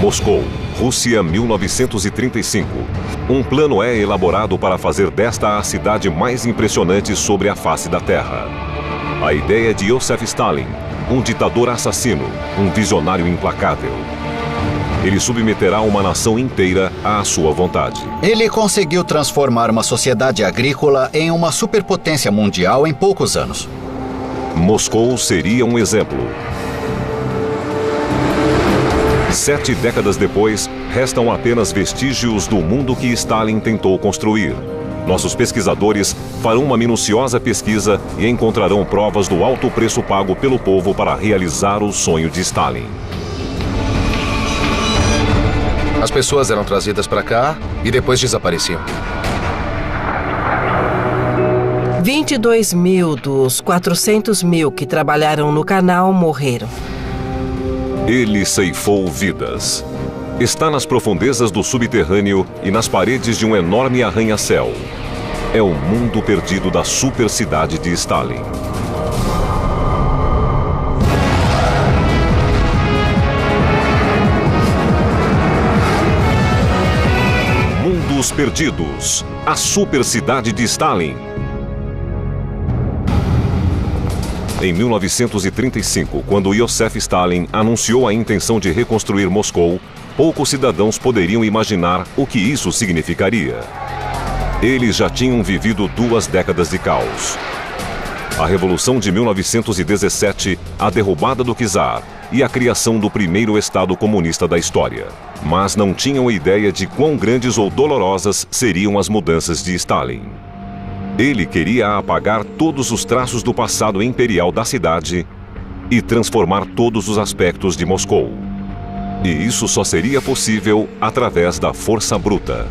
Moscou, Rússia, 1935. Um plano é elaborado para fazer desta a cidade mais impressionante sobre a face da Terra. A ideia de Iosif Stalin, um ditador assassino, um visionário implacável. Ele submeterá uma nação inteira à sua vontade. Ele conseguiu transformar uma sociedade agrícola em uma superpotência mundial em poucos anos. Moscou seria um exemplo. 7 décadas depois, restam apenas vestígios do mundo que Stalin tentou construir. Nossos pesquisadores farão uma minuciosa pesquisa e encontrarão provas do alto preço pago pelo povo para realizar o sonho de Stalin. As pessoas eram trazidas para cá e depois desapareciam. 22 mil dos 400 mil que trabalharam no canal morreram. Ele ceifou vidas. Está nas profundezas do subterrâneo e nas paredes de um enorme arranha-céu. É o mundo perdido da super-cidade de Stalin. Mundos Perdidos. A super-cidade de Stalin. Em 1935, quando Iosif Stalin anunciou a intenção de reconstruir Moscou, poucos cidadãos poderiam imaginar o que isso significaria. Eles já tinham vivido 2 décadas de caos. A Revolução de 1917, a derrubada do czar e a criação do primeiro Estado comunista da história. Mas não tinham ideia de quão grandes ou dolorosas seriam as mudanças de Stalin. Ele queria apagar todos os traços do passado imperial da cidade e transformar todos os aspectos de Moscou. E isso só seria possível através da força bruta.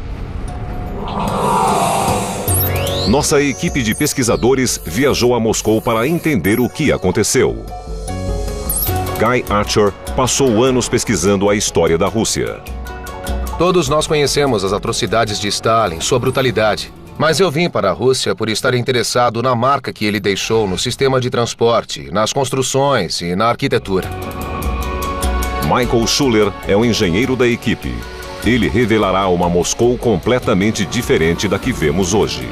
Nossa equipe de pesquisadores viajou a Moscou para entender o que aconteceu. Guy Archer passou anos pesquisando a história da Rússia. Todos nós conhecemos as atrocidades de Stalin, sua brutalidade. Mas eu vim para a Rússia por estar interessado na marca que ele deixou no sistema de transporte, nas construções e na arquitetura. Michael Schuller é o engenheiro da equipe. Ele revelará uma Moscou completamente diferente da que vemos hoje.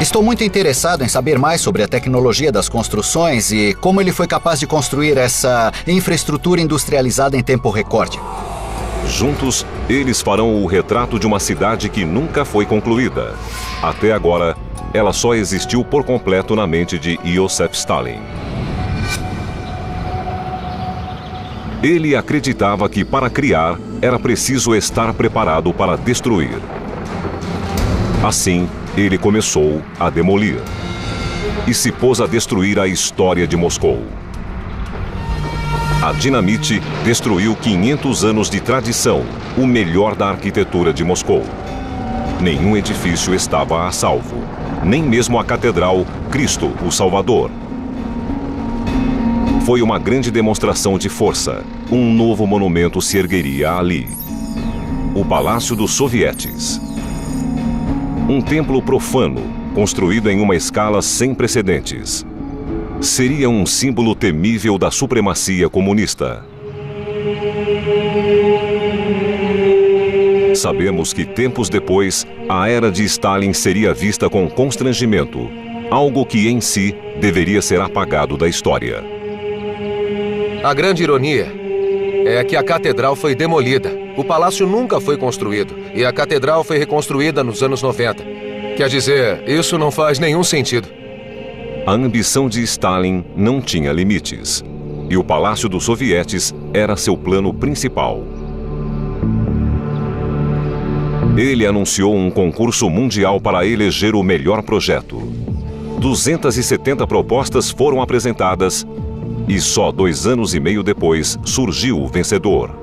Estou muito interessado em saber mais sobre a tecnologia das construções e como ele foi capaz de construir essa infraestrutura industrializada em tempo recorde. Juntos, eles farão o retrato de uma cidade que nunca foi concluída. Até agora, ela só existiu por completo na mente de Iosif Stalin. Ele acreditava que para criar, era preciso estar preparado para destruir. Assim, ele começou a demolir. E se pôs a destruir a história de Moscou. A dinamite destruiu 500 anos de tradição, o melhor da arquitetura de Moscou. Nenhum edifício estava a salvo, nem mesmo a Catedral Cristo, o Salvador. Foi uma grande demonstração de força. Um novo monumento se ergueria ali. O Palácio dos Sovietes. Um templo profano, construído em uma escala sem precedentes. Seria um símbolo temível da supremacia comunista. Sabemos que tempos depois, a era de Stalin seria vista com constrangimento, algo que em si deveria ser apagado da história. A grande ironia é que a catedral foi demolida. O palácio nunca foi construído e a catedral foi reconstruída nos anos 90. Quer dizer, isso não faz nenhum sentido. A ambição de Stalin não tinha limites, e o Palácio dos Sovietes era seu plano principal. Ele anunciou um concurso mundial para eleger o melhor projeto. 270 propostas foram apresentadas, e só 2 anos e meio depois surgiu o vencedor.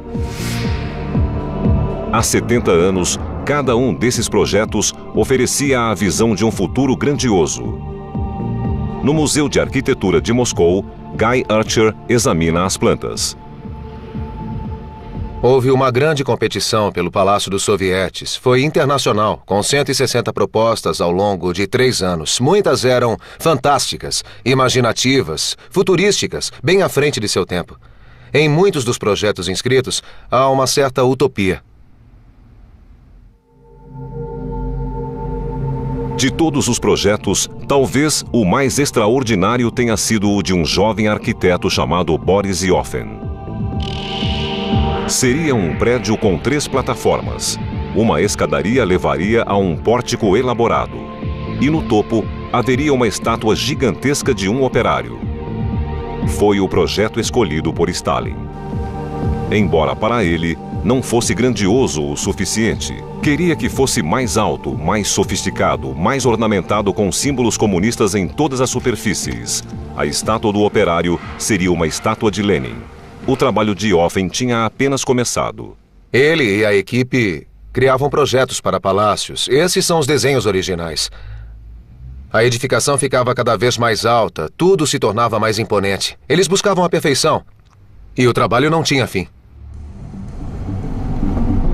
Há 70 anos, cada um desses projetos oferecia a visão de um futuro grandioso. No Museu de Arquitetura de Moscou, Guy Archer examina as plantas. Houve uma grande competição pelo Palácio dos Sovietes. Foi internacional, com 160 propostas ao longo de 3 anos. Muitas eram fantásticas, imaginativas, futurísticas, bem à frente de seu tempo. Em muitos dos projetos inscritos, há uma certa utopia. De todos os projetos, talvez o mais extraordinário tenha sido o de um jovem arquiteto chamado Boris Ioffe. Seria um prédio com 3 plataformas. Uma escadaria levaria a um pórtico elaborado. E no topo, haveria uma estátua gigantesca de um operário. Foi o projeto escolhido por Stalin. Embora para ele não fosse grandioso o suficiente, queria que fosse mais alto, mais sofisticado, mais ornamentado com símbolos comunistas em todas as superfícies. A estátua do operário seria uma estátua de Lenin. O trabalho de Ioffe tinha apenas começado. Ele e a equipe criavam projetos para palácios. Esses são os desenhos originais. A edificação ficava cada vez mais alta, tudo se tornava mais imponente. Eles buscavam a perfeição. E o trabalho não tinha fim.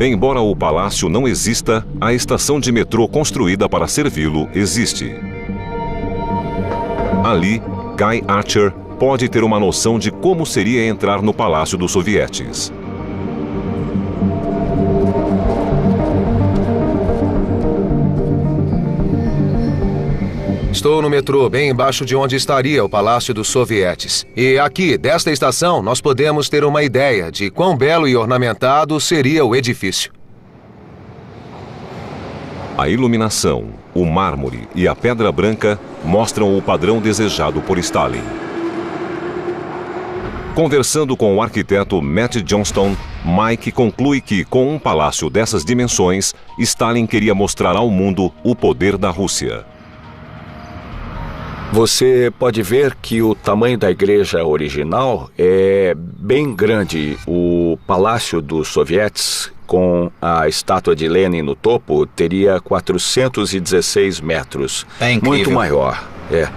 Embora o palácio não exista, a estação de metrô construída para servi-lo existe. Ali, Guy Archer pode ter uma noção de como seria entrar no Palácio dos Sovietes. Estou no metrô, bem embaixo de onde estaria o Palácio dos Sovietes. E aqui, desta estação, nós podemos ter uma ideia de quão belo e ornamentado seria o edifício. A iluminação, o mármore e a pedra branca mostram o padrão desejado por Stalin. Conversando com o arquiteto Matt Johnston, Mike conclui que, com um palácio dessas dimensões, Stalin queria mostrar ao mundo o poder da Rússia. Você pode ver que o tamanho da igreja original é bem grande. O Palácio dos Sovietes, com a estátua de Lenin no topo, teria 416 metros. É incrível. Muito maior, é.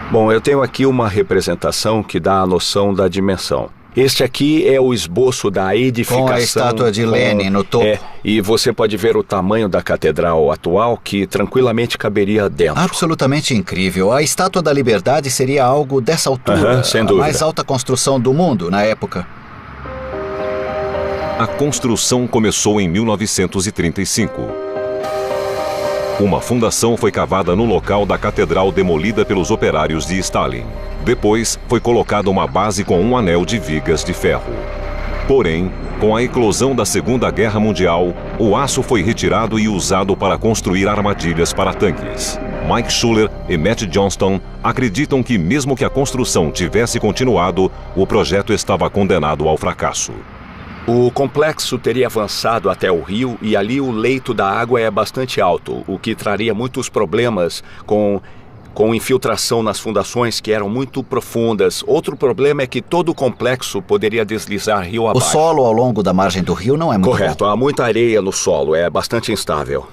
Bom, eu tenho aqui uma representação que dá a noção da dimensão. Este aqui é o esboço da edificação. Com a estátua de Lenin no topo. É, e você pode ver o tamanho da catedral atual, que tranquilamente caberia dentro. Absolutamente incrível. A Estátua da Liberdade seria algo dessa altura. Sem a dúvida. mais alta construção do mundo na época. A construção começou em 1935. Uma fundação foi cavada no local da catedral demolida pelos operários de Stalin. Depois, foi colocada uma base com um anel de vigas de ferro. Porém, com a eclosão da Segunda Guerra Mundial, o aço foi retirado e usado para construir armadilhas para tanques. Mike Schuller e Matt Johnston acreditam que, mesmo que a construção tivesse continuado, o projeto estava condenado ao fracasso. O complexo teria avançado até o rio e ali o leito da água é bastante alto, o que traria muitos problemas com infiltração nas fundações que eram muito profundas. Outro problema é que todo o complexo poderia deslizar rio abaixo. O solo ao longo da margem do rio não é muito Correto, bom. há muita areia no solo, é bastante instável.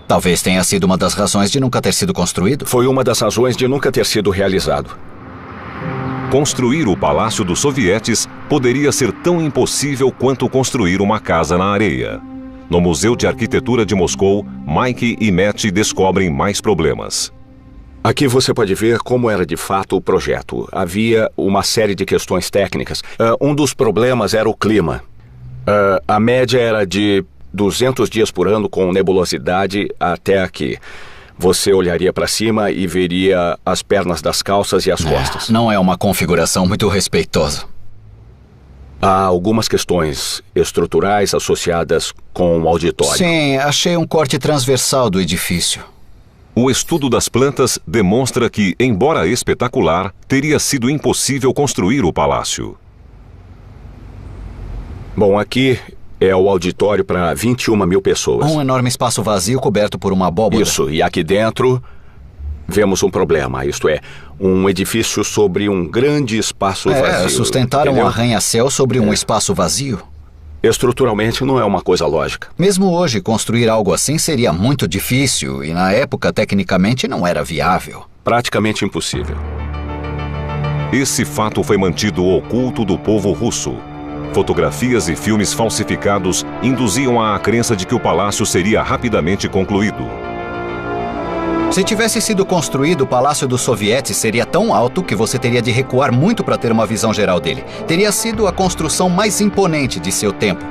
Talvez tenha sido uma das razões de nunca ter sido construído. Foi uma das razões de nunca ter sido realizado. Construir o Palácio dos Sovietes poderia ser tão impossível quanto construir uma casa na areia. No Museu de Arquitetura de Moscou, Mike e Matt descobrem mais problemas. Aqui você pode ver como era de fato o projeto. Havia uma série de questões técnicas. Um dos problemas era o clima. A média era de 200 dias por ano com nebulosidade até aqui. Você olharia para cima e veria as pernas das calças e as costas. Não é uma configuração muito respeitosa. Há algumas questões estruturais associadas com o auditório. Sim, achei um corte transversal do edifício. O estudo das plantas demonstra que, embora espetacular, teria sido impossível construir o palácio. Bom, aqui é o auditório para 21 mil pessoas. Um enorme espaço vazio coberto por uma abóbora. Isso, e aqui dentro vemos um problema, isto é, um edifício sobre um grande espaço vazio. Sustentaram um arranha-céu sobre um espaço vazio. Estruturalmente não é uma coisa lógica. Mesmo hoje, construir algo assim seria muito difícil e na época, tecnicamente, não era viável. Praticamente impossível. Esse fato foi mantido oculto do povo russo. Fotografias e filmes falsificados induziam a crença de que o palácio seria rapidamente concluído. Se tivesse sido construído, o Palácio dos Sovietes seria tão alto que você teria de recuar muito para ter uma visão geral dele. Teria sido a construção mais imponente de seu tempo.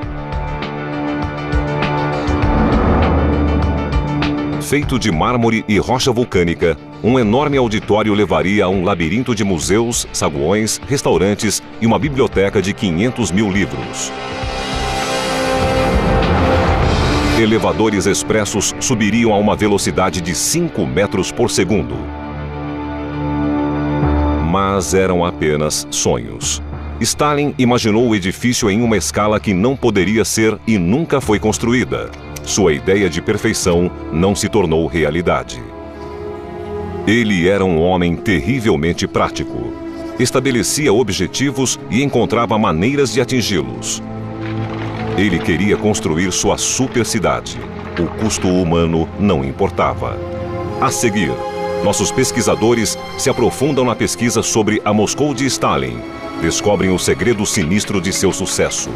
Feito de mármore e rocha vulcânica, um enorme auditório levaria a um labirinto de museus, saguões, restaurantes e uma biblioteca de 500 mil livros. Elevadores expressos subiriam a uma velocidade de 5 metros por segundo. Mas eram apenas sonhos. Stalin imaginou o edifício em uma escala que não poderia ser e nunca foi construída. Sua ideia de perfeição não se tornou realidade. Ele era um homem terrivelmente prático. Estabelecia objetivos e encontrava maneiras de atingi-los. Ele queria construir sua super cidade. O custo humano não importava. A seguir, nossos pesquisadores se aprofundam na pesquisa sobre a Moscou de Stalin. Descobrem o segredo sinistro de seu sucesso: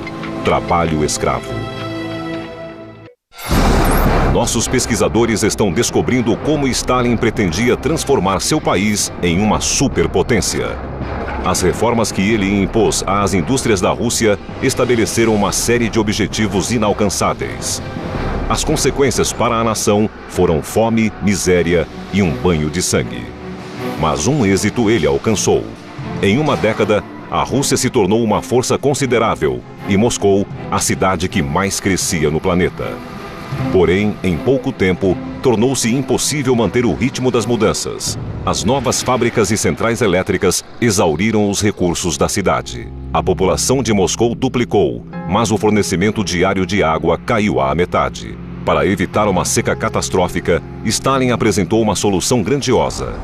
trabalho escravo. Nossos pesquisadores estão descobrindo como Stalin pretendia transformar seu país em uma superpotência. As reformas que ele impôs às indústrias da Rússia estabeleceram uma série de objetivos inalcançáveis. As consequências para a nação foram fome, miséria e um banho de sangue. Mas um êxito ele alcançou. Em uma década, a Rússia se tornou uma força considerável e Moscou, a cidade que mais crescia no planeta. Porém, em pouco tempo, tornou-se impossível manter o ritmo das mudanças. As novas fábricas e centrais elétricas exauriram os recursos da cidade. A população de Moscou duplicou, mas o fornecimento diário de água caiu à metade. Para evitar uma seca catastrófica, Stalin apresentou uma solução grandiosa: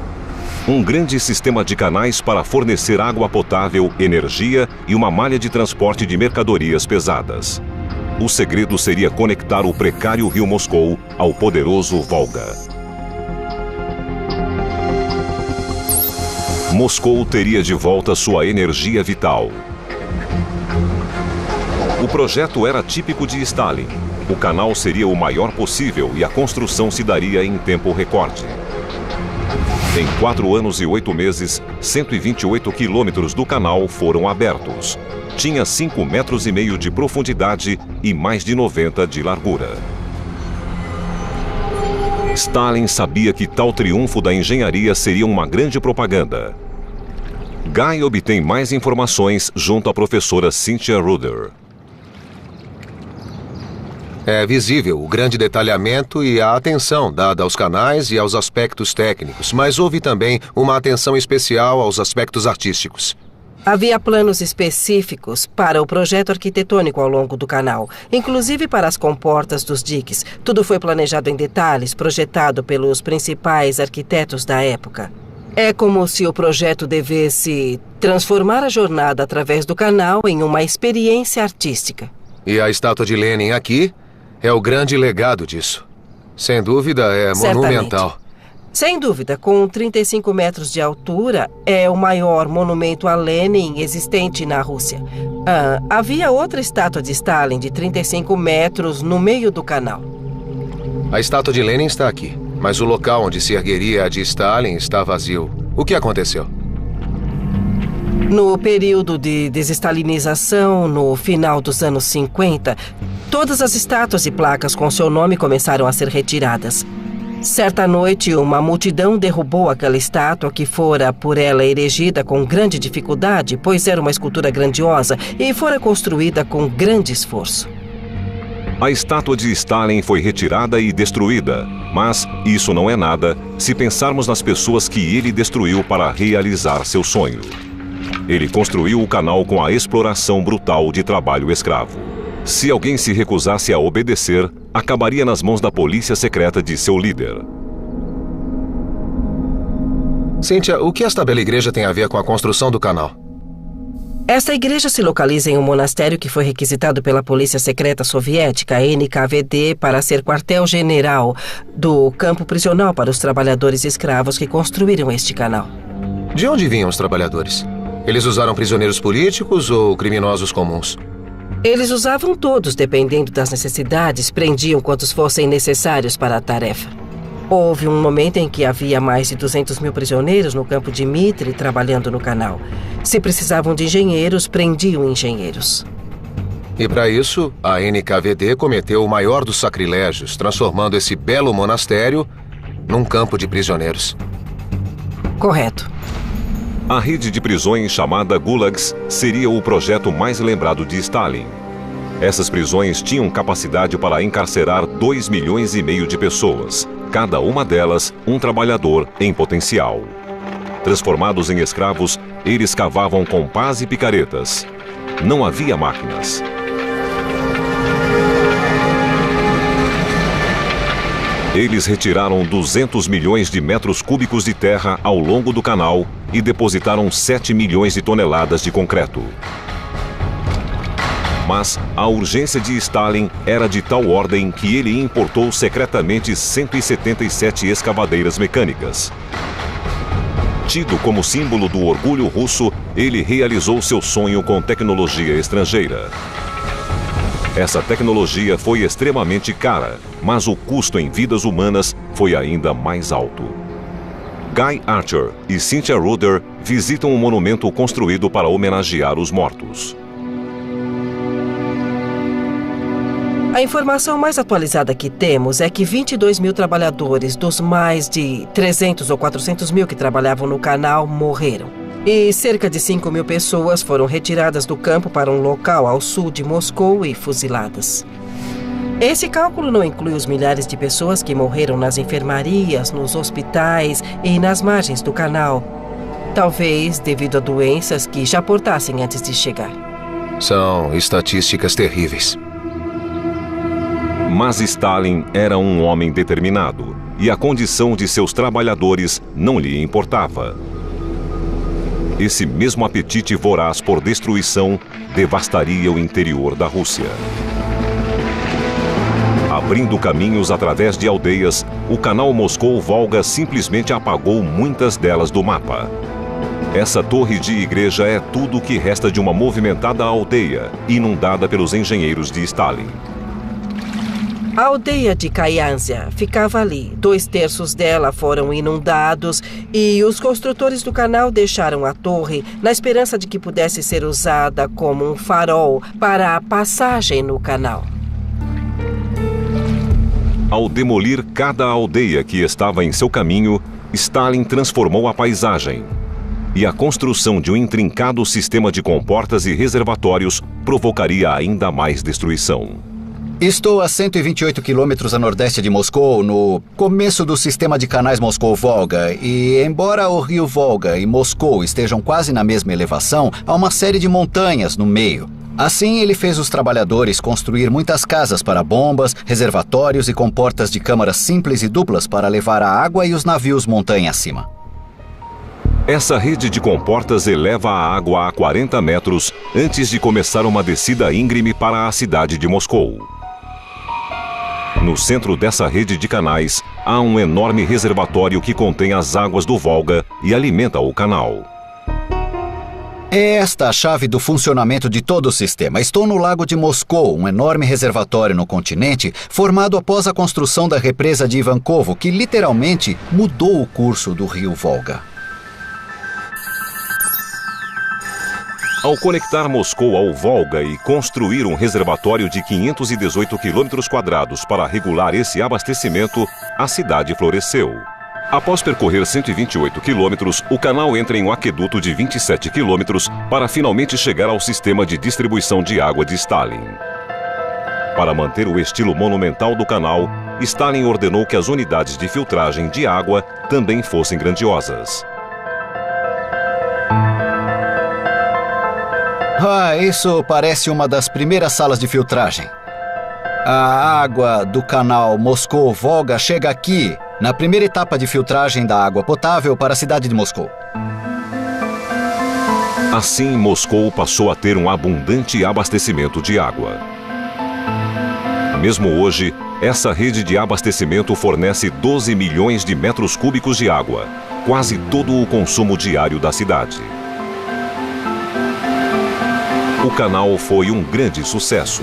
um grande sistema de canais para fornecer água potável, energia e uma malha de transporte de mercadorias pesadas. O segredo seria conectar o precário rio Moscou ao poderoso Volga. Moscou teria de volta sua energia vital. O projeto era típico de Stalin. O canal seria o maior possível e a construção se daria em tempo recorde. Em 4 anos e 8 meses, 128 quilômetros do canal foram abertos. Tinha 5,5 metros de profundidade e mais de 90 de largura. Stalin sabia que tal triunfo da engenharia seria uma grande propaganda. Guy obtém mais informações junto à professora Cynthia Ruder. É visível o grande detalhamento e a atenção dada aos canais e aos aspectos técnicos, mas houve também uma atenção especial aos aspectos artísticos. Havia planos específicos para o projeto arquitetônico ao longo do canal, inclusive para as comportas dos diques. Tudo foi planejado em detalhes, projetado pelos principais arquitetos da época. É como se o projeto devesse transformar a jornada através do canal em uma experiência artística. E a estátua de Lenin aqui é o grande legado disso. Sem dúvida, é monumental. Sem dúvida, com 35 metros de altura, é o maior monumento a Lenin existente na Rússia. Havia outra estátua de Stalin de 35 metros no meio do canal. A estátua de Lenin está aqui, mas o local onde se ergueria a de Stalin está vazio. O que aconteceu? No período de desestalinização, no final dos anos 50, todas as estátuas e placas com seu nome começaram a ser retiradas. Certa noite, uma multidão derrubou aquela estátua que fora por ela erigida com grande dificuldade, pois era uma escultura grandiosa e fora construída com grande esforço. A estátua de Stalin foi retirada e destruída, mas isso não é nada se pensarmos nas pessoas que ele destruiu para realizar seu sonho. Ele construiu o canal com a exploração brutal de trabalho escravo. Se alguém se recusasse a obedecer, acabaria nas mãos da polícia secreta de seu líder. Cynthia, o que esta bela igreja tem a ver com a construção do canal? Esta igreja se localiza em um monastério que foi requisitado pela polícia secreta soviética, NKVD, para ser quartel-general do campo prisional para os trabalhadores escravos que construíram este canal. De onde vinham os trabalhadores? Eles usaram prisioneiros políticos ou criminosos comuns? Eles usavam todos, dependendo das necessidades, prendiam quantos fossem necessários para a tarefa. Houve um momento em que havia mais de 200 mil prisioneiros no campo de Mitre trabalhando no canal. Se precisavam de engenheiros, prendiam engenheiros. E para isso, a NKVD cometeu o maior dos sacrilégios, transformando esse belo monastério num campo de prisioneiros. Correto. A rede de prisões chamada Gulags seria o projeto mais lembrado de Stalin. Essas prisões tinham capacidade para encarcerar 2,5 milhões de pessoas, cada uma delas um trabalhador em potencial. Transformados em escravos, eles cavavam com pás e picaretas. Não havia máquinas. Eles retiraram 200 milhões de metros cúbicos de terra ao longo do canal e depositaram 7 milhões de toneladas de concreto. Mas a urgência de Stalin era de tal ordem que ele importou secretamente 177 escavadeiras mecânicas. Tido como símbolo do orgulho russo, ele realizou seu sonho com tecnologia estrangeira. Essa tecnologia foi extremamente cara, mas o custo em vidas humanas foi ainda mais alto. Guy Archer e Cynthia Ruder visitam um monumento construído para homenagear os mortos. A informação mais atualizada que temos é que 22 mil trabalhadores dos mais de 300 ou 400 mil que trabalhavam no canal morreram. E cerca de 5 mil pessoas foram retiradas do campo para um local ao sul de Moscou e fuziladas. Esse cálculo não inclui os milhares de pessoas que morreram nas enfermarias, nos hospitais e nas margens do canal. Talvez devido a doenças que já portassem antes de chegar. São estatísticas terríveis. Mas Stalin era um homem determinado e a condição de seus trabalhadores não lhe importava. Esse mesmo apetite voraz por destruição devastaria o interior da Rússia. Abrindo caminhos através de aldeias, o canal Moscou-Volga simplesmente apagou muitas delas do mapa. Essa torre de igreja é tudo o que resta de uma movimentada aldeia, inundada pelos engenheiros de Stalin. A aldeia de Kayazia ficava ali. 2/3 dela foram inundados e os construtores do canal deixaram a torre na esperança de que pudesse ser usada como um farol para a passagem no canal. Ao demolir cada aldeia que estava em seu caminho, Stalin transformou a paisagem. E a construção de um intrincado sistema de comportas e reservatórios provocaria ainda mais destruição. Estou a 128 quilômetros a nordeste de Moscou, no começo do sistema de canais Moscou-Volga, e embora o rio Volga e Moscou estejam quase na mesma elevação, há uma série de montanhas no meio. Assim, ele fez os trabalhadores construir muitas casas para bombas, reservatórios e comportas de câmaras simples e duplas para levar a água e os navios montanha acima. Essa rede de comportas eleva a água a 40 metros antes de começar uma descida íngreme para a cidade de Moscou. No centro dessa rede de canais, há um enorme reservatório que contém as águas do Volga e alimenta o canal. É esta a chave do funcionamento de todo o sistema. Estou no Lago de Moscou, um enorme reservatório no continente, formado após a construção da represa de Ivankovo, que literalmente mudou o curso do rio Volga. Ao conectar Moscou ao Volga e construir um reservatório de 518 quilômetros quadrados para regular esse abastecimento, a cidade floresceu. Após percorrer 128 quilômetros, o canal entra em um aqueduto de 27 quilômetros para finalmente chegar ao sistema de distribuição de água de Stalin. Para manter o estilo monumental do canal, Stalin ordenou que as unidades de filtragem de água também fossem grandiosas. Isso parece uma das primeiras salas de filtragem. A água do canal Moscou-Volga chega aqui, na primeira etapa de filtragem da água potável para a cidade de Moscou. Assim, Moscou passou a ter um abundante abastecimento de água. Mesmo hoje, essa rede de abastecimento fornece 12 milhões de metros cúbicos de água, quase todo o consumo diário da cidade. O canal foi um grande sucesso.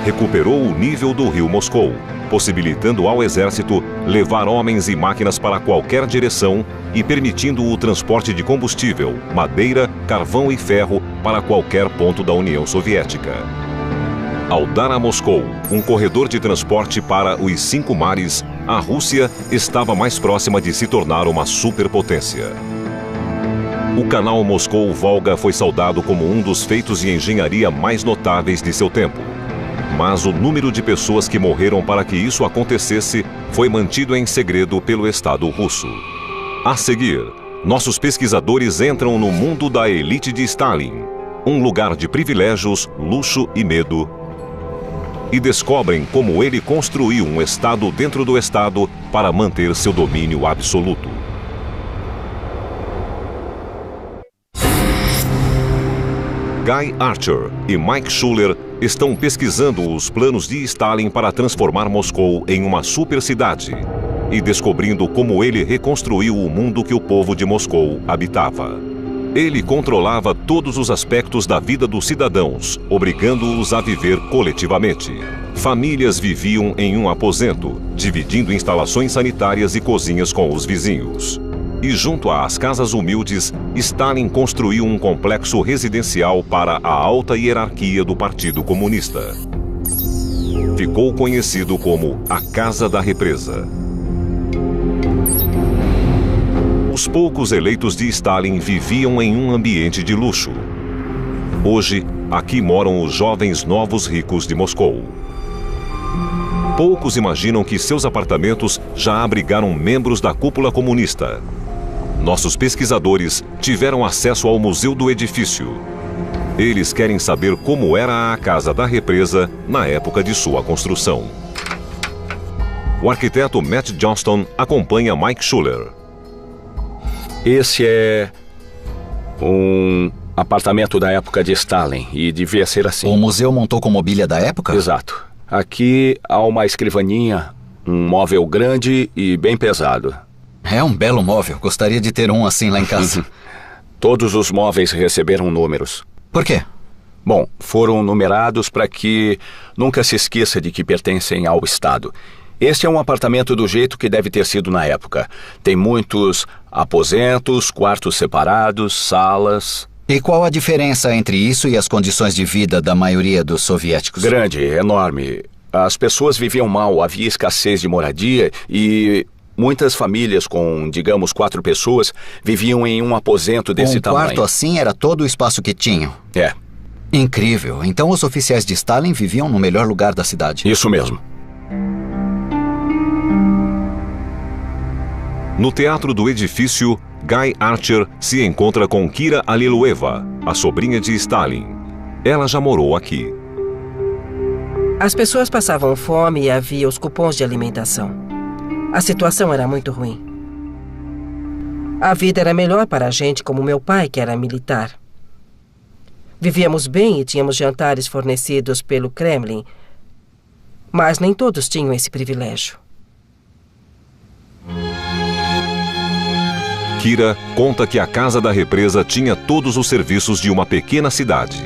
recuperou o nível do rio Moscou, possibilitando ao exército levar homens e máquinas para qualquer direção e permitindo o transporte de combustível, madeira, carvão e ferro para qualquer ponto da União Soviética. Ao dar a Moscou um corredor de transporte para os 5 mares, a Rússia estava mais próxima de se tornar uma superpotência. O canal Moscou-Volga foi saudado como um dos feitos de engenharia mais notáveis de seu tempo. Mas o número de pessoas que morreram para que isso acontecesse foi mantido em segredo pelo Estado russo. A seguir, nossos pesquisadores entram no mundo da elite de Stalin, um lugar de privilégios, luxo e medo, e descobrem como ele construiu um Estado dentro do Estado para manter seu domínio absoluto. Guy Archer e Mike Schuller estão pesquisando os planos de Stalin para transformar Moscou em uma supercidade e descobrindo como ele reconstruiu o mundo que o povo de Moscou habitava. Ele controlava todos os aspectos da vida dos cidadãos, obrigando-os a viver coletivamente. Famílias viviam em um aposento, dividindo instalações sanitárias e cozinhas com os vizinhos. E junto às casas humildes, Stalin construiu um complexo residencial para a alta hierarquia do Partido Comunista. Ficou conhecido como a Casa da Represa. Os poucos eleitos de Stalin viviam em um ambiente de luxo. Hoje, aqui moram os jovens novos ricos de Moscou. Poucos imaginam que seus apartamentos já abrigaram membros da cúpula comunista. Nossos pesquisadores tiveram acesso ao museu do edifício. Eles querem saber como era a Casa da Represa na época de sua construção. O arquiteto Matt Johnston acompanha Mike Schuller. Esse é um apartamento da época de Stalin e devia ser assim. O museu montou com mobília da época? Exato. Aqui há uma escrivaninha, um móvel grande e bem pesado. É um belo móvel. Gostaria de ter um assim lá em casa. Todos os móveis receberam números. Por quê? Bom, foram numerados para que nunca se esqueça de que pertencem ao Estado. Este é um apartamento do jeito que deve ter sido na época. Tem muitos aposentos, quartos separados, salas. E qual a diferença entre isso e as condições de vida da maioria dos soviéticos? Grande, enorme. As pessoas viviam mal, havia escassez de moradia e muitas famílias com, digamos, 4 pessoas viviam em um aposento desse tamanho. Um quarto assim era todo o espaço que tinham? É. Incrível. Então os oficiais de Stalin viviam no melhor lugar da cidade. Isso mesmo. No teatro do edifício, Guy Archer se encontra com Kira Alilueva, a sobrinha de Stalin. Ela já morou aqui. As pessoas passavam fome e havia os cupons de alimentação. A situação era muito ruim. A vida era melhor para a gente como meu pai, que era militar. Vivíamos bem e tínhamos jantares fornecidos pelo Kremlin, mas nem todos tinham esse privilégio. Kira conta que a Casa da Represa tinha todos os serviços de uma pequena cidade.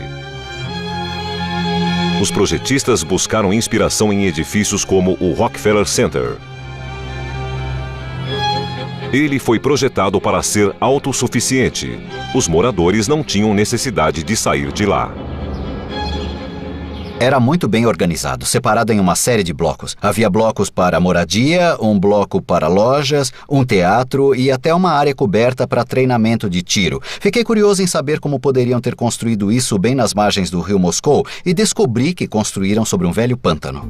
Os projetistas buscaram inspiração em edifícios como o Rockefeller Center. Ele foi projetado para ser autossuficiente. Os moradores não tinham necessidade de sair de lá. Era muito bem organizado, separado em uma série de blocos. Havia blocos para moradia, um bloco para lojas, um teatro e até uma área coberta para treinamento de tiro. Fiquei curioso em saber como poderiam ter construído isso bem nas margens do rio Moscou e descobri que construíram sobre um velho pântano.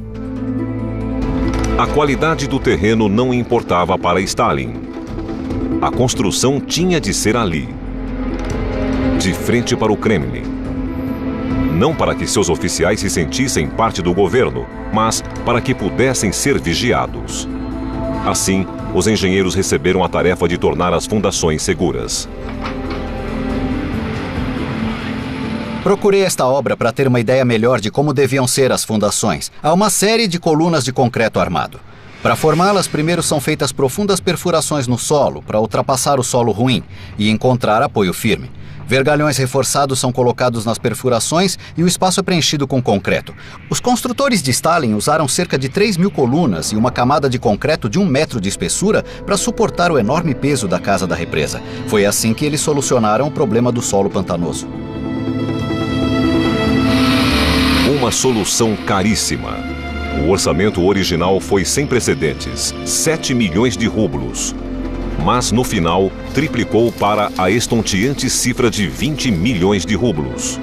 A qualidade do terreno não importava para Stalin. A construção tinha de ser ali, de frente para o Kremlin. Não para que seus oficiais se sentissem parte do governo, mas para que pudessem ser vigiados. Assim, os engenheiros receberam a tarefa de tornar as fundações seguras. Procurei esta obra para ter uma ideia melhor de como deviam ser as fundações. Há uma série de colunas de concreto armado. Para formá-las, primeiro são feitas profundas perfurações no solo para ultrapassar o solo ruim e encontrar apoio firme. Vergalhões reforçados são colocados nas perfurações e o espaço é preenchido com concreto. Os construtores de Stalin usaram cerca de 3.000 colunas e uma camada de concreto de 1 metro de espessura para suportar o enorme peso da casa da represa. Foi assim que eles solucionaram o problema do solo pantanoso. Uma solução caríssima. O orçamento original foi sem precedentes, 7 milhões de rublos. Mas, no final, triplicou para a estonteante cifra de 20 milhões de rublos.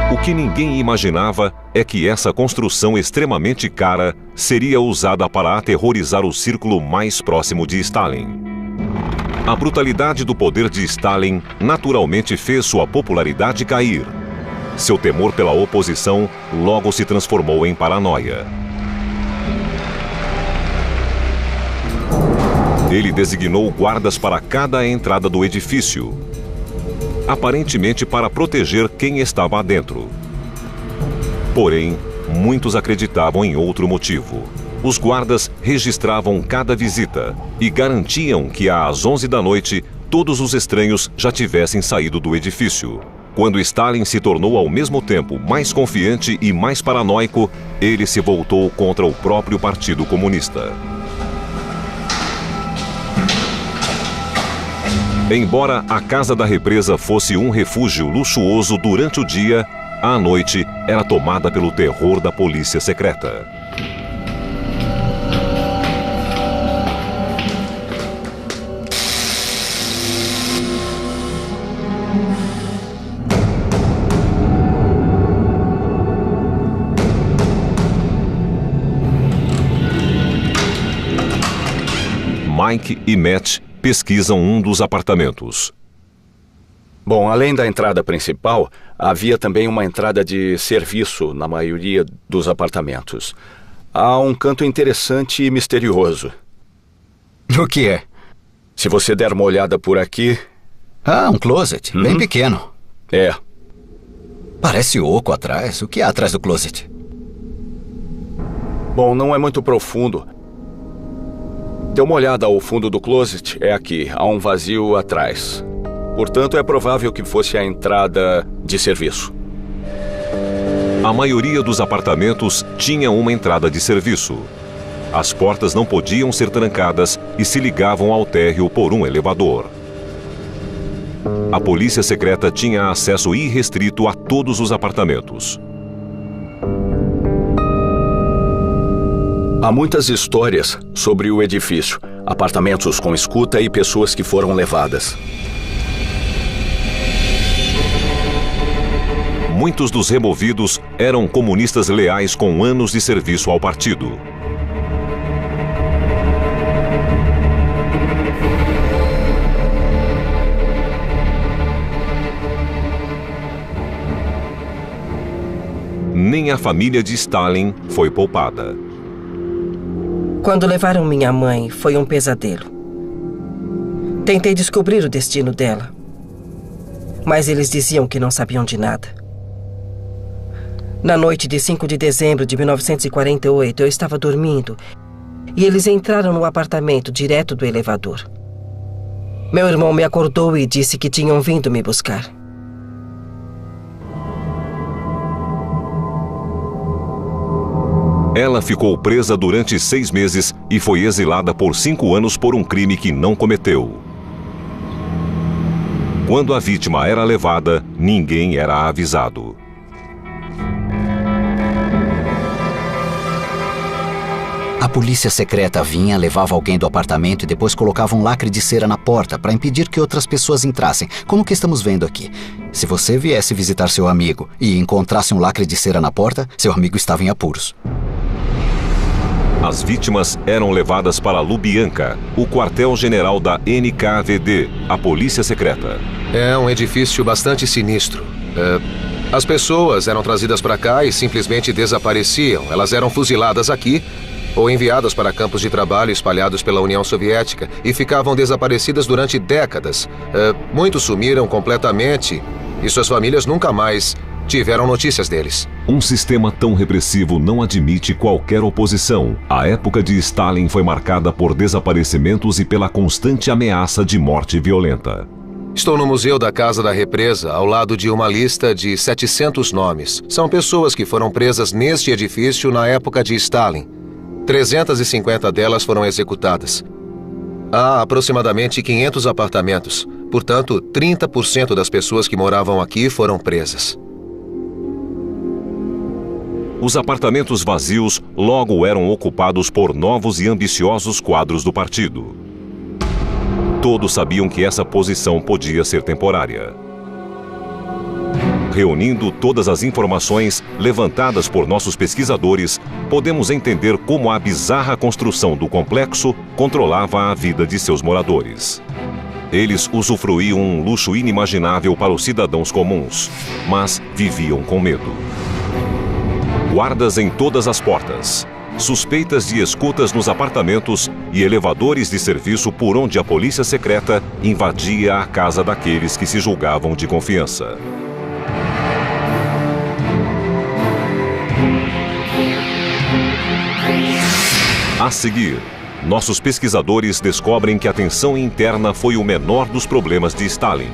O que ninguém imaginava é que essa construção extremamente cara seria usada para aterrorizar o círculo mais próximo de Stalin. A brutalidade do poder de Stalin naturalmente fez sua popularidade cair. Seu temor pela oposição logo se transformou em paranoia. Ele designou guardas para cada entrada do edifício, aparentemente para proteger quem estava dentro. Porém, muitos acreditavam em outro motivo. Os guardas registravam cada visita e garantiam que às 11 da noite todos os estranhos já tivessem saído do edifício. Quando Stalin se tornou ao mesmo tempo mais confiante e mais paranoico, ele se voltou contra o próprio Partido Comunista. Embora a Casa da Represa fosse um refúgio luxuoso durante o dia, à noite era tomada pelo terror da polícia secreta. Mike e Matt pesquisam um dos apartamentos. Bom, além da entrada principal, havia também uma entrada de serviço na maioria dos apartamentos. Há um canto interessante e misterioso. O que é? Se você der uma olhada por aqui... Ah, um closet, bem pequeno. É. Parece oco atrás. O que há atrás do closet? Bom, não é muito profundo. Dê uma olhada ao fundo do closet, é aqui, há um vazio atrás. Portanto, é provável que fosse a entrada de serviço. A maioria dos apartamentos tinha uma entrada de serviço. As portas não podiam ser trancadas e se ligavam ao térreo por um elevador. A polícia secreta tinha acesso irrestrito a todos os apartamentos. Há muitas histórias sobre o edifício, apartamentos com escuta e pessoas que foram levadas. Muitos dos removidos eram comunistas leais com anos de serviço ao partido. Nem a família de Stalin foi poupada. Quando levaram minha mãe, foi um pesadelo. Tentei descobrir o destino dela, mas eles diziam que não sabiam de nada. Na noite de 5 de dezembro de 1948, eu estava dormindo e eles entraram no apartamento direto do elevador. Meu irmão me acordou e disse que tinham vindo me buscar. Ela ficou presa durante 6 meses e foi exilada por 5 anos por um crime que não cometeu. Quando a vítima era levada, ninguém era avisado. A polícia secreta vinha, levava alguém do apartamento e depois colocava um lacre de cera na porta para impedir que outras pessoas entrassem, como o que estamos vendo aqui. Se você viesse visitar seu amigo e encontrasse um lacre de cera na porta, seu amigo estava em apuros. As vítimas eram levadas para Lubyanka, o quartel-general da NKVD, a polícia secreta. É um edifício bastante sinistro. As pessoas eram trazidas para cá e simplesmente desapareciam. Elas eram fuziladas aqui ou enviadas para campos de trabalho espalhados pela União Soviética e ficavam desaparecidas durante décadas. Muitos sumiram completamente e suas famílias nunca mais tiveram notícias deles. Um sistema tão repressivo não admite qualquer oposição. A época de Stalin foi marcada por desaparecimentos e pela constante ameaça de morte violenta. Estou no Museu da Casa da Represa, ao lado de uma lista de 700 nomes. São pessoas que foram presas neste edifício na época de Stalin. 350 delas foram executadas. Há aproximadamente 500 apartamentos. Portanto, 30% das pessoas que moravam aqui foram presas. Os apartamentos vazios logo eram ocupados por novos e ambiciosos quadros do partido. Todos sabiam que essa posição podia ser temporária. Reunindo todas as informações levantadas por nossos pesquisadores, podemos entender como a bizarra construção do complexo controlava a vida de seus moradores. Eles usufruíam um luxo inimaginável para os cidadãos comuns, mas viviam com medo. Guardas em todas as portas, suspeitas de escutas nos apartamentos e elevadores de serviço por onde a polícia secreta invadia a casa daqueles que se julgavam de confiança. A seguir, nossos pesquisadores descobrem que a tensão interna foi o menor dos problemas de Stalin.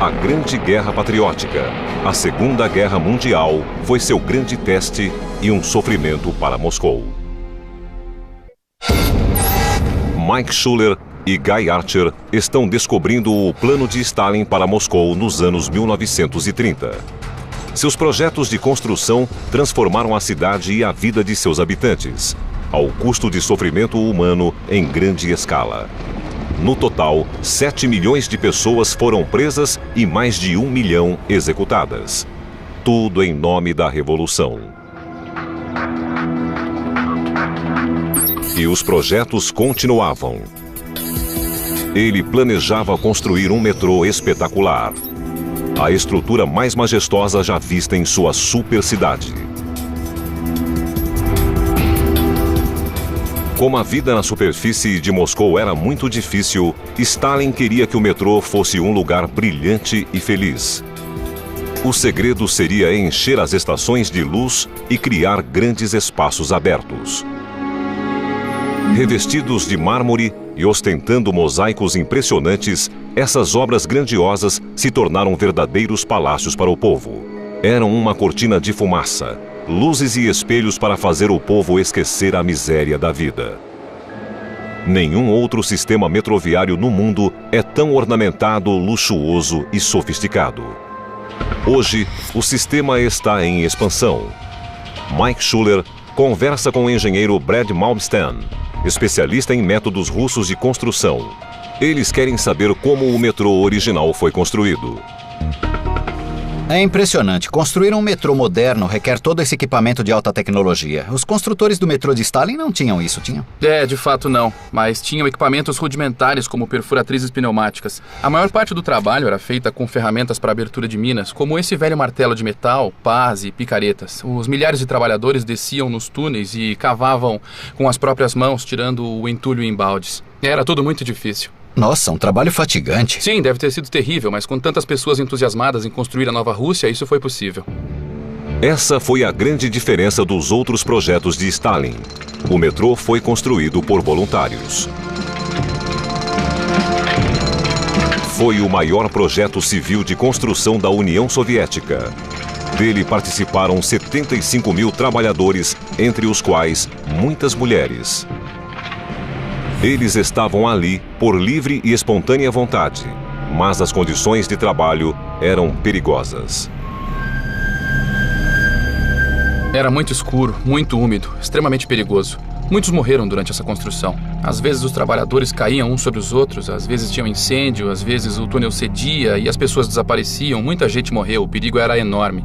A Grande Guerra Patriótica, a Segunda Guerra Mundial, foi seu grande teste e um sofrimento para Moscou. Mike Schuller e Guy Archer estão descobrindo o plano de Stalin para Moscou nos anos 1930. Seus projetos de construção transformaram a cidade e a vida de seus habitantes, ao custo de sofrimento humano em grande escala. No total, 7 milhões de pessoas foram presas e mais de 1 milhão executadas. Tudo em nome da revolução. E os projetos continuavam. Ele planejava construir um metrô espetacular. A estrutura mais majestosa já vista em sua super cidade. Como a vida na superfície de Moscou era muito difícil, Stalin queria que o metrô fosse um lugar brilhante e feliz. O segredo seria encher as estações de luz e criar grandes espaços abertos. Revestidos de mármore e ostentando mosaicos impressionantes, essas obras grandiosas se tornaram verdadeiros palácios para o povo. Eram uma cortina de fumaça, luzes e espelhos para fazer o povo esquecer a miséria da vida. Nenhum outro sistema metroviário no mundo é tão ornamentado, luxuoso e sofisticado. Hoje, o sistema está em expansão. Mike Schuller conversa com o engenheiro Brad Malmsten, especialista em métodos russos de construção. Eles querem saber como o metrô original foi construído. É impressionante. Construir um metrô moderno requer todo esse equipamento de alta tecnologia. Os construtores do metrô de Stalin não tinham isso, tinham? De fato não. Mas tinham equipamentos rudimentares como perfuratrizes pneumáticas. A maior parte do trabalho era feita com ferramentas para abertura de minas, como esse velho martelo de metal, pás e picaretas. Os milhares de trabalhadores desciam nos túneis e cavavam com as próprias mãos, tirando o entulho em baldes. Era tudo muito difícil. Nossa, um trabalho fatigante. Sim, deve ter sido terrível, mas com tantas pessoas entusiasmadas em construir a nova Rússia, isso foi possível. Essa foi a grande diferença dos outros projetos de Stalin. O metrô foi construído por voluntários. Foi o maior projeto civil de construção da União Soviética. Dele participaram 75 mil trabalhadores, entre os quais muitas mulheres. Eles estavam ali por livre e espontânea vontade, mas as condições de trabalho eram perigosas. Era muito escuro, muito úmido, extremamente perigoso. Muitos morreram durante essa construção. Às vezes os trabalhadores caíam uns sobre os outros, às vezes tinha um incêndio, às vezes o túnel cedia e as pessoas desapareciam. Muita gente morreu, o perigo era enorme.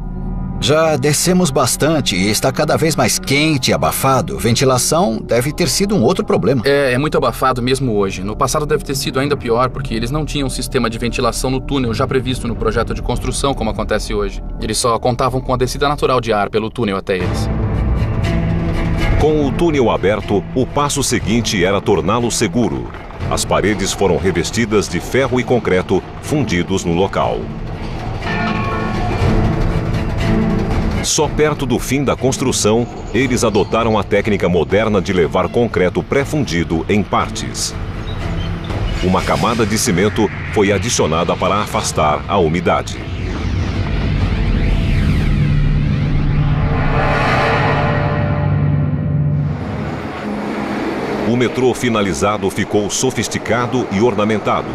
Já descemos bastante e está cada vez mais quente e abafado. Ventilação deve ter sido um outro problema. É muito abafado mesmo hoje. No passado deve ter sido ainda pior, porque eles não tinham um sistema de ventilação no túnel já previsto no projeto de construção, como acontece hoje. Eles só contavam com a descida natural de ar pelo túnel até eles. Com o túnel aberto, o passo seguinte era torná-lo seguro. As paredes foram revestidas de ferro e concreto fundidos no local. Só perto do fim da construção, eles adotaram a técnica moderna de levar concreto pré-fundido em partes. uma camada de cimento foi adicionada para afastar a umidade. O metrô finalizado ficou sofisticado e ornamentado.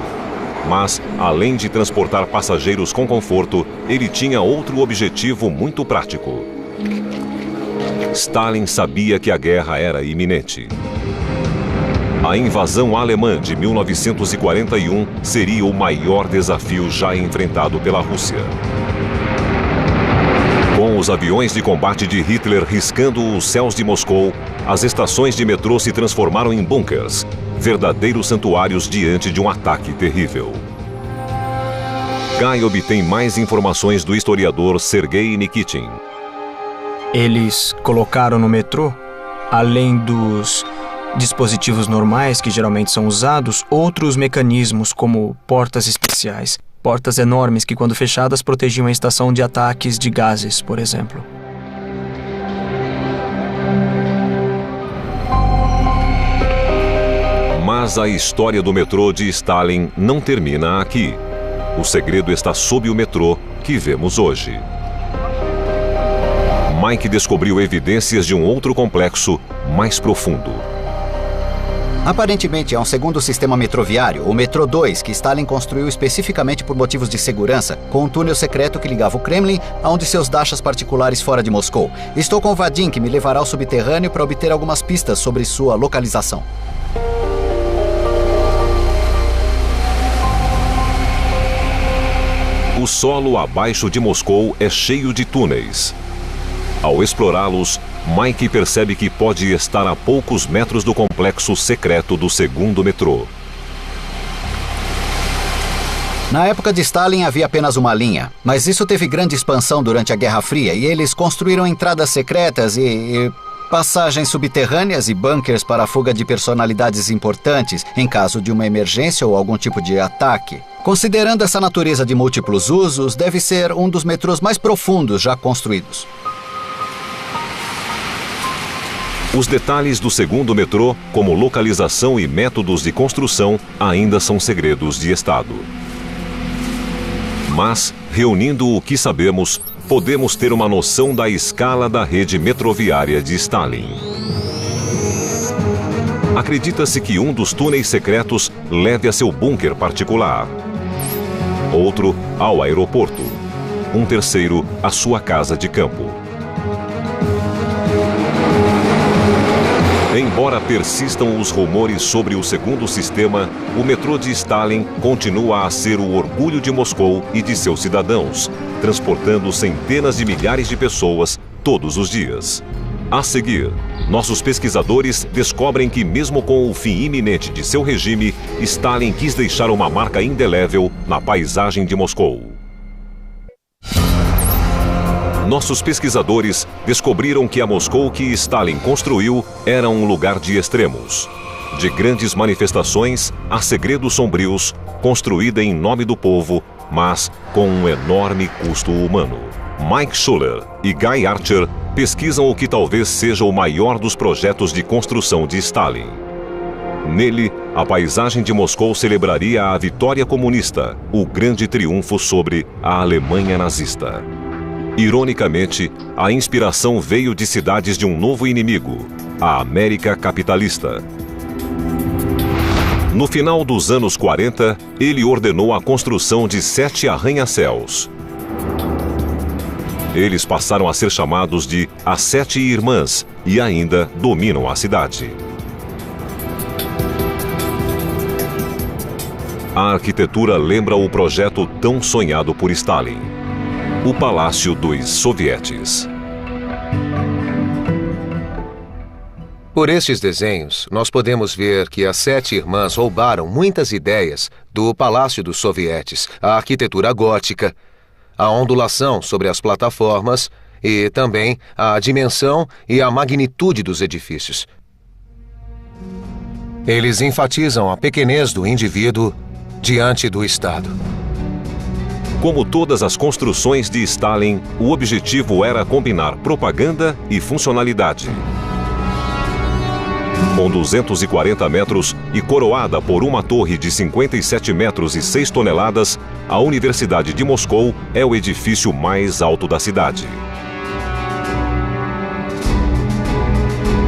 Mas, além de transportar passageiros com conforto, ele tinha outro objetivo muito prático. Stalin sabia que a guerra era iminente. A invasão alemã de 1941 seria o maior desafio já enfrentado pela Rússia. Com os aviões de combate de Hitler riscando os céus de Moscou, as estações de metrô se transformaram em bunkers, verdadeiros santuários diante de um ataque terrível. Guy obtém mais informações do historiador Sergei Nikitin. Eles colocaram no metrô, além dos dispositivos normais que geralmente são usados, outros mecanismos como portas especiais. Portas enormes que, quando fechadas, protegiam a estação de ataques de gases, por exemplo. Mas a história do metrô de Stalin não termina aqui. O segredo está sob o metrô que vemos hoje. Mike descobriu evidências de um outro complexo mais profundo. Aparentemente é um segundo sistema metroviário, o Metrô 2, que Stalin construiu especificamente por motivos de segurança, com um túnel secreto que ligava o Kremlin a um de seus dachas particulares fora de Moscou. Estou com o Vadim, que me levará ao subterrâneo para obter algumas pistas sobre sua localização. O solo abaixo de Moscou é cheio de túneis. Ao explorá-los, Mike percebe que pode estar a poucos metros do complexo secreto do segundo metrô. Na época de Stalin havia apenas uma linha, mas isso teve grande expansão durante a Guerra Fria e eles construíram entradas secretas e passagens subterrâneas e bunkers para a fuga de personalidades importantes em caso de uma emergência ou algum tipo de ataque. Considerando essa natureza de múltiplos usos, deve ser um dos metrôs mais profundos já construídos. Os detalhes do segundo metrô, como localização e métodos de construção, ainda são segredos de Estado. Mas, reunindo o que sabemos, podemos ter uma noção da escala da rede metroviária de Stalin. Acredita-se que um dos túneis secretos leve a seu bunker particular, outro ao aeroporto, um terceiro à sua casa de campo. Embora persistam os rumores sobre o segundo sistema, o metrô de Stalin continua a ser o orgulho de Moscou e de seus cidadãos, transportando centenas de milhares de pessoas todos os dias. A seguir, nossos pesquisadores descobrem que, mesmo com o fim iminente de seu regime, Stalin quis deixar uma marca indelével na paisagem de Moscou. Nossos pesquisadores descobriram que a Moscou que Stalin construiu era um lugar de extremos. De grandes manifestações a segredos sombrios, construída em nome do povo, mas com um enorme custo humano. Mike Schuller e Guy Archer pesquisam o que talvez seja o maior dos projetos de construção de Stalin. Nele, a paisagem de Moscou celebraria a vitória comunista, o grande triunfo sobre a Alemanha nazista. Ironicamente, a inspiração veio de cidades de um novo inimigo, a América capitalista. No final dos anos 40, ele ordenou a construção de 7 arranha-céus. Eles passaram a ser chamados de as 7 Irmãs e ainda dominam a cidade. A arquitetura lembra o projeto tão sonhado por Stalin. O Palácio dos Sovietes. Por estes desenhos, nós podemos ver que as 7 irmãs roubaram muitas ideias do Palácio dos Sovietes, a arquitetura gótica, a ondulação sobre as plataformas e também a dimensão e a magnitude dos edifícios. Eles enfatizam a pequenez do indivíduo diante do Estado. Como todas as construções de Stalin, o objetivo era combinar propaganda e funcionalidade. Com 240 metros e coroada por uma torre de 57 metros e 6 toneladas, a Universidade de Moscou é o edifício mais alto da cidade.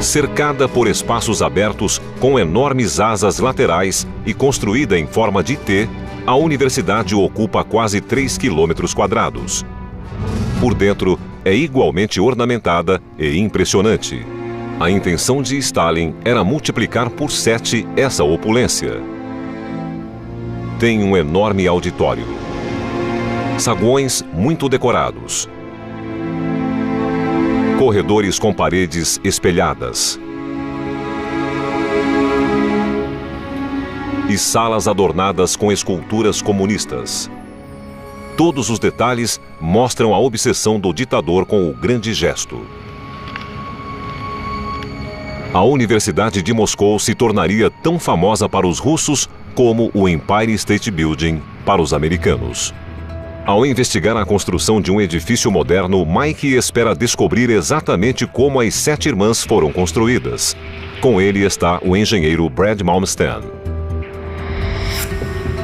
Cercada por espaços abertos com enormes asas laterais e construída em forma de T, a universidade ocupa quase 3 quilômetros quadrados. Por dentro, é igualmente ornamentada e impressionante. A intenção de Stalin era multiplicar por 7 essa opulência. Tem um enorme auditório. Saguões muito decorados. Corredores com paredes espelhadas. E salas adornadas com esculturas comunistas. Todos os detalhes mostram a obsessão do ditador com o grande gesto. A Universidade de Moscou se tornaria tão famosa para os russos como o Empire State Building para os americanos. Ao investigar a construção de um edifício moderno, Mike espera descobrir exatamente como as 7 irmãs foram construídas. Com ele está o engenheiro Brad Malmsten.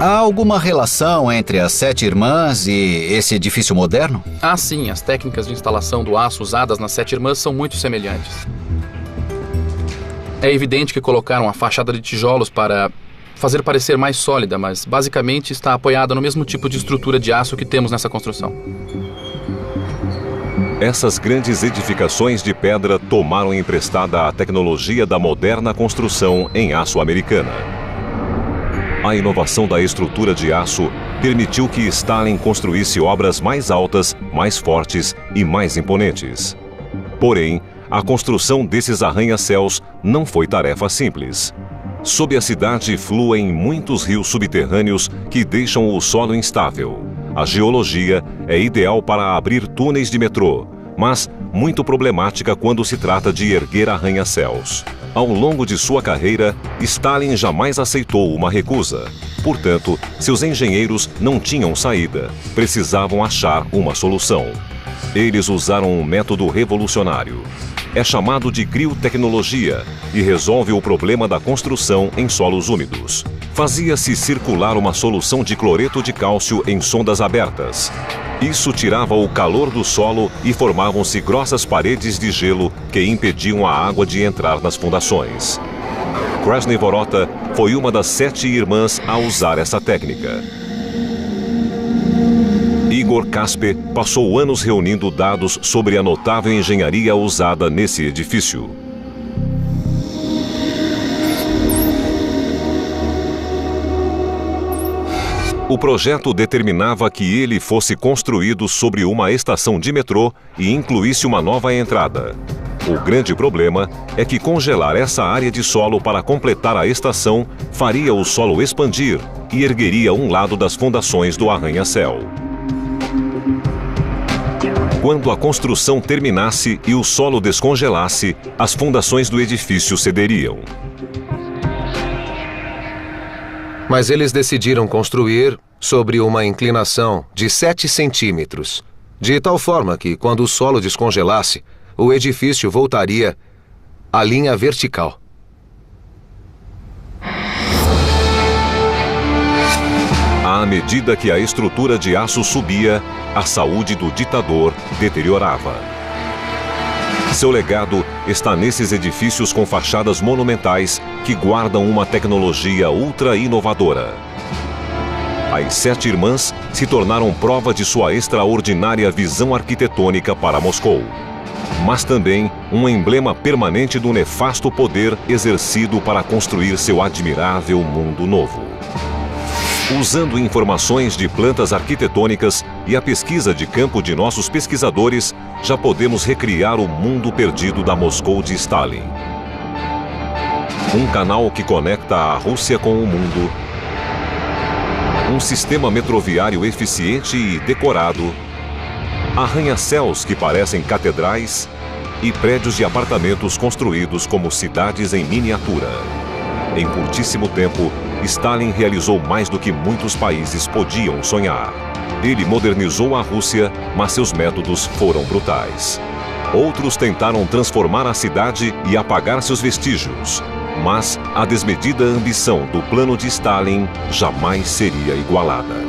Há alguma relação entre as 7 irmãs e esse edifício moderno? Ah, sim. As técnicas de instalação do aço usadas nas 7 irmãs são muito semelhantes. É evidente que colocaram a fachada de tijolos para fazer parecer mais sólida, mas basicamente está apoiada no mesmo tipo de estrutura de aço que temos nessa construção. Essas grandes edificações de pedra tomaram emprestada a tecnologia da moderna construção em aço americana. A inovação da estrutura de aço permitiu que Stalin construísse obras mais altas, mais fortes e mais imponentes. Porém, a construção desses arranha-céus não foi tarefa simples. Sob a cidade fluem muitos rios subterrâneos que deixam o solo instável. A geologia é ideal para abrir túneis de metrô, mas muito problemática quando se trata de erguer arranha-céus. Ao longo de sua carreira, Stalin jamais aceitou uma recusa. Portanto, seus engenheiros não tinham saída. Precisavam achar uma solução. Eles usaram um método revolucionário. É chamado de criotecnologia e resolve o problema da construção em solos úmidos. Fazia-se circular uma solução de cloreto de cálcio em sondas abertas. Isso tirava o calor do solo e formavam-se grossas paredes de gelo que impediam a água de entrar nas fundações. Krasny Vorota foi uma das 7 irmãs a usar essa técnica. Igor Kaspe passou anos reunindo dados sobre a notável engenharia usada nesse edifício. O projeto determinava que ele fosse construído sobre uma estação de metrô e incluísse uma nova entrada. O grande problema é que congelar essa área de solo para completar a estação faria o solo expandir e ergueria um lado das fundações do arranha-céu. Quando a construção terminasse e o solo descongelasse, as fundações do edifício cederiam. Mas eles decidiram construir sobre uma inclinação de 7 centímetros, de tal forma que, quando o solo descongelasse, o edifício voltaria à linha vertical. À medida que a estrutura de aço subia, a saúde do ditador deteriorava. Seu legado está nesses edifícios com fachadas monumentais que guardam uma tecnologia ultra inovadora. As 7 irmãs se tornaram prova de sua extraordinária visão arquitetônica para Moscou, mas também um emblema permanente do nefasto poder exercido para construir seu admirável mundo novo. Usando informações de plantas arquitetônicas e a pesquisa de campo de nossos pesquisadores, já podemos recriar o mundo perdido da Moscou de Stalin. Um canal que conecta a Rússia com o mundo, um sistema metroviário eficiente e decorado, arranha-céus que parecem catedrais e prédios de apartamentos construídos como cidades em miniatura. Em curtíssimo tempo, Stalin realizou mais do que muitos países podiam sonhar. Ele modernizou a Rússia, mas seus métodos foram brutais. Outros tentaram transformar a cidade e apagar seus vestígios. Mas a desmedida ambição do plano de Stalin jamais seria igualada.